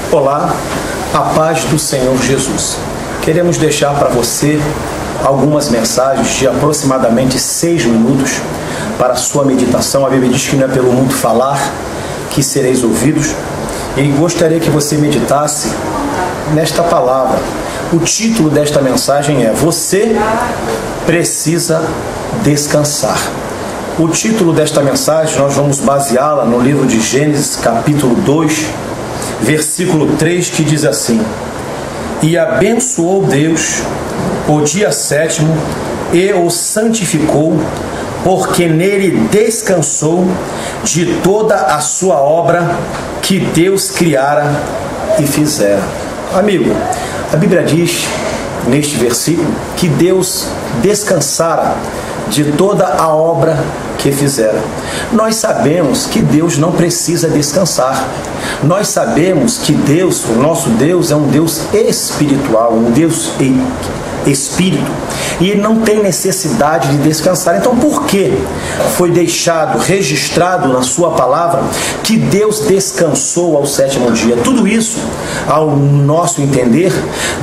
Olá, a paz do Senhor Jesus. Queremos deixar para você algumas mensagens de aproximadamente 6 minutos para a sua meditação. A Bíblia diz que não é pelo muito falar que sereis ouvidos. E gostaria que você meditasse nesta palavra. O título desta mensagem é: Você precisa descansar. O título desta mensagem nós vamos baseá-la no livro de Gênesis, capítulo 2, versículo 3, que diz assim: E abençoou Deus o dia sétimo e o santificou, porque nele descansou de toda a sua obra que Deus criara e fizera. Amigo, a Bíblia diz neste versículo que Deus descansara de toda a obra que fizera. Nós sabemos que Deus não precisa descansar. Nós sabemos que Deus, o nosso Deus, é um Deus espiritual, um Deus espírito, e ele não tem necessidade de descansar. Então, por que foi deixado, registrado na sua palavra, que Deus descansou ao sétimo dia? Tudo isso, ao nosso entender,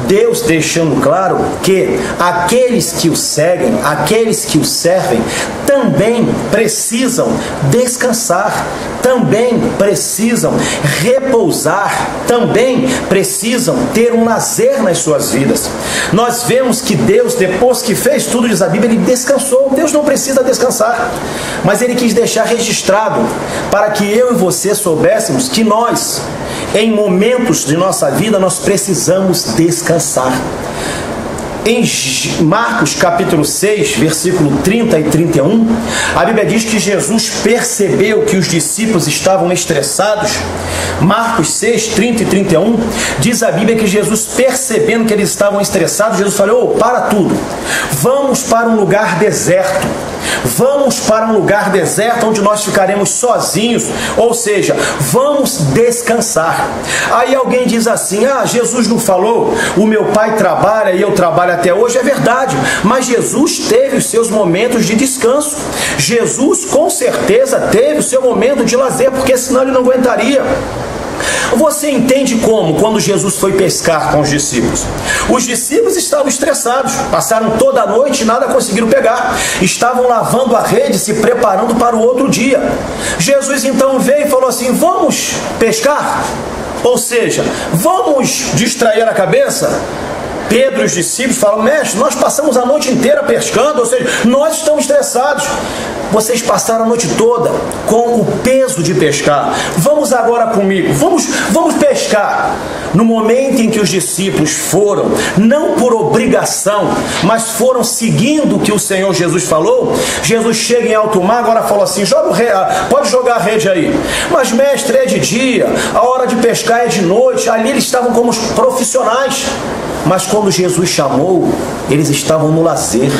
Deus deixando claro que aqueles que o seguem, aqueles que o servem, também precisam descansar, também precisam repousar, também precisam ter um lazer nas suas vidas. Nós vemos que Deus, depois que fez tudo, diz a Bíblia, ele descansou. Deus não precisa descansar, mas ele quis deixar registrado para que eu e você soubéssemos que nós, em momentos de nossa vida, nós precisamos descansar. Em Marcos capítulo 6, versículo 30 e 31, a Bíblia diz que Jesus percebeu que os discípulos estavam estressados. Marcos 6, 30 e 31, diz a Bíblia que Jesus, percebendo que eles estavam estressados, Jesus falou: para tudo, vamos para um lugar deserto. Vamos para um lugar deserto onde nós ficaremos sozinhos, ou seja, vamos descansar. Aí alguém diz assim: Jesus não falou, o meu pai trabalha e eu trabalho até hoje. É verdade, mas Jesus teve os seus momentos de descanso. Jesus com certeza teve o seu momento de lazer, porque senão ele não aguentaria. Você entende como, quando Jesus foi pescar com os discípulos? Os discípulos estavam estressados, passaram toda a noite e nada conseguiram pegar. Estavam lavando a rede, se preparando para o outro dia. Jesus então veio e falou assim: vamos pescar? Ou seja, vamos distrair a cabeça? Pedro e os discípulos falam: mestre, nós passamos a noite inteira pescando, ou seja, nós estamos estressados. Vocês passaram a noite toda com o peso de pescar. Vamos agora comigo, vamos pescar. No momento em que os discípulos foram, não por obrigação, mas foram seguindo o que o Senhor Jesus falou, Jesus chega em alto mar, agora falou assim: pode jogar a rede aí. Mas mestre, é de dia, a hora de pescar é de noite. Ali eles estavam como os profissionais. Mas quando Jesus chamou, eles estavam no lazer.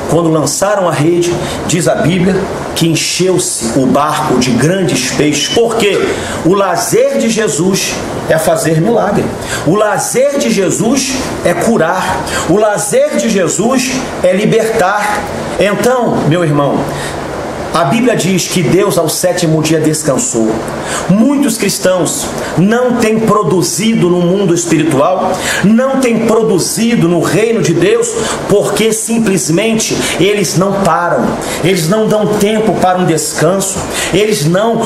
Quando lançaram a rede, diz a Bíblia que encheu-se o barco de grandes peixes. Porque o lazer de Jesus é fazer milagre. O lazer de Jesus é curar. O lazer de Jesus é libertar. Então, meu irmão, a Bíblia diz que Deus ao sétimo dia descansou. Muitos cristãos não têm produzido no mundo espiritual, não têm produzido no reino de Deus, porque simplesmente eles não param, eles não dão tempo para um descanso,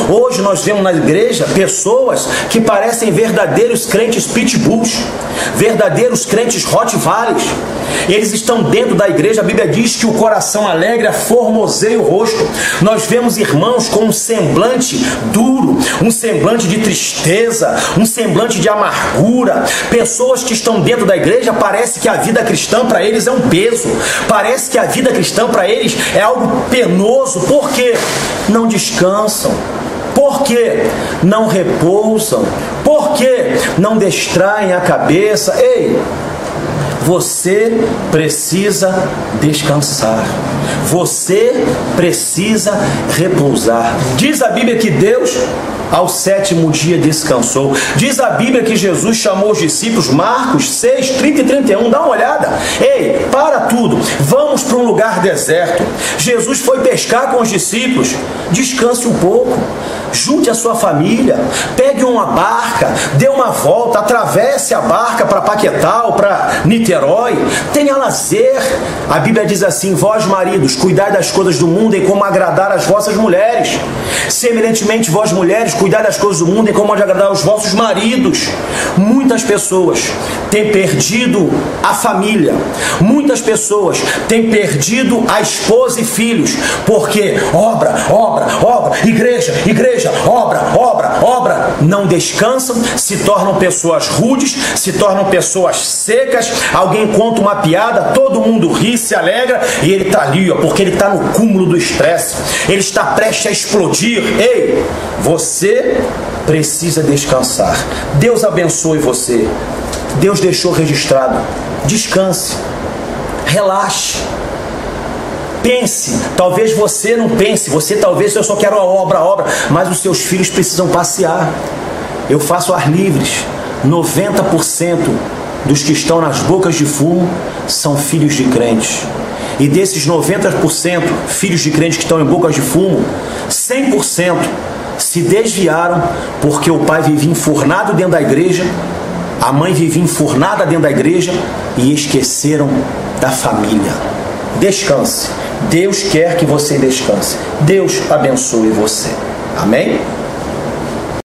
hoje nós vemos na igreja pessoas que parecem verdadeiros crentes pitbulls, verdadeiros crentes rottweilers. Eles estão dentro da igreja. A Bíblia diz que o coração alegre formoseia o rosto. Nós vemos irmãos com um semblante duro, um semblante de tristeza, um semblante de amargura. Pessoas que estão dentro da igreja, parece que a vida cristã para eles é um peso. Parece que a vida cristã para eles é algo penoso. Por quê? Não descansam. Por que não repousam? Por que não distraem a cabeça? Ei! Você precisa descansar. Você precisa repousar. Diz a Bíblia que Deus ao 7º dia descansou. Diz a Bíblia que Jesus chamou os discípulos, Marcos 6, 30 e 31, dá uma olhada. Ei, para tudo, vamos para um lugar deserto. Jesus foi pescar com os discípulos. Descanse um pouco, junte a sua família, pegue uma barca, dê uma volta, atravesse a barca para Paquetá, para Niterói, tenha lazer. A Bíblia diz assim: vós maridos, cuidai das coisas do mundo em como agradar as vossas mulheres. Semelhantemente, vós mulheres, cuidai das coisas do mundo em como agradar os vossos maridos. Muitas pessoas têm perdido a família, muitas pessoas têm perdido a esposa e filhos, porque obra, igreja, obra, não descansam, se tornam pessoas rudes, se tornam pessoas secas. Alguém conta uma piada, todo mundo ri, se alegra, e ele está ali, porque ele está no cúmulo do estresse, ele está prestes a explodir. Ei, você precisa descansar. Deus abençoe você. Deus deixou registrado. Descanse, relaxe. Pense, talvez você não pense, talvez eu só quero a obra, mas os seus filhos precisam passear. Eu faço ar livres. 90% dos que estão nas bocas de fumo são filhos de crentes. E desses 90% filhos de crentes que estão em bocas de fumo, 100% se desviaram porque o pai vivia enfurnado dentro da igreja, a mãe vivia enfurnada dentro da igreja e esqueceram da família. Descanse. Deus quer que você descanse. Deus abençoe você. Amém?